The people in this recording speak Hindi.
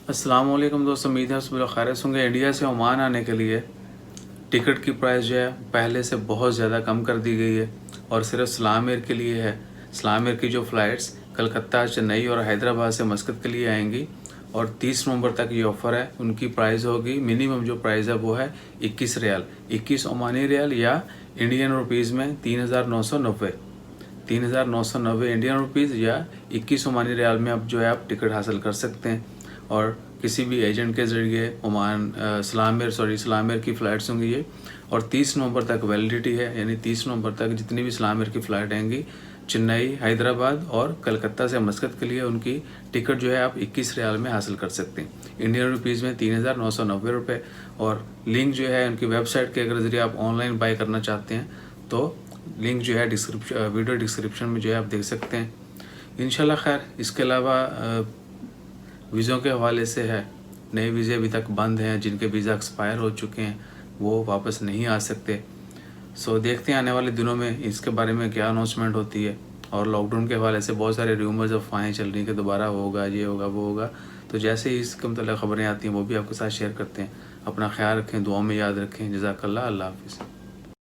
अस्सलाम वालेकुम दोस्तों, उम्मीद है सब लोग खैरियत होंगे। इंडिया से ओमान आने के लिए टिकट की प्राइस जो है पहले से बहुत ज़्यादा कम कर दी गई है और सिर्फ सलाम एयर के लिए है। सलाम एयर की जो फ़्लाइट्स कलकत्ता, चेन्नई और हैदराबाद से मस्कत के लिए आएंगी और 30 नवंबर तक ये ऑफ़र है। उनकी प्राइस होगी, मिनिमम जो प्राइस है वो है 21 रियाल, 21 ओमानी रियाल या इंडियन रुपीज़ में 3,990 इंडियन रुपीज़ या 21 ओमानी रियाल में अब जो है आप टिकट हासिल कर सकते हैं। और किसी भी एजेंट के ज़रिए ओमान सलाम एयर की फ़्लाइट्स होंगी ये, और 30 नवंबर तक वैलिडिटी है, यानी 30 नवंबर तक जितनी भी सलाम एयर की फ़्लाइट आएंगी चेन्नई, हैदराबाद और कलकत्ता से मस्कत के लिए, उनकी टिकट जो है आप 21 रियाल में हासिल कर सकते हैं, इंडियन रुपीज़ में 3,990 रुपये। और लिंक जो है उनकी वेबसाइट के अगर ज़रिए आप ऑनलाइन बाय करना चाहते हैं तो लिंक जो है वीडियो डिस्क्रिप्शन में जो है आप देख सकते हैं इंशाल्लाह। खैर, इसके अलावा वीज़ों के हवाले से है, नए वीज़े अभी तक बंद हैं, जिनके वीज़ा एक्सपायर हो चुके हैं वो वापस नहीं आ सकते। सो देखते हैं आने वाले दिनों में इसके बारे में क्या अनाउंसमेंट होती है। और लॉकडाउन के हवाले से बहुत सारे र्यूमर्स अफवाहें चल रही हैं कि दोबारा होगा, ये होगा, वो होगा। तो जैसे ही इसके मतलब ख़बरें आती हैं वो भी आपके साथ शेयर करते हैं। अपना ख्याल रखें, दुआ में याद रखें। जज़ाकल्लाह, अल्लाह हाफ़िज़।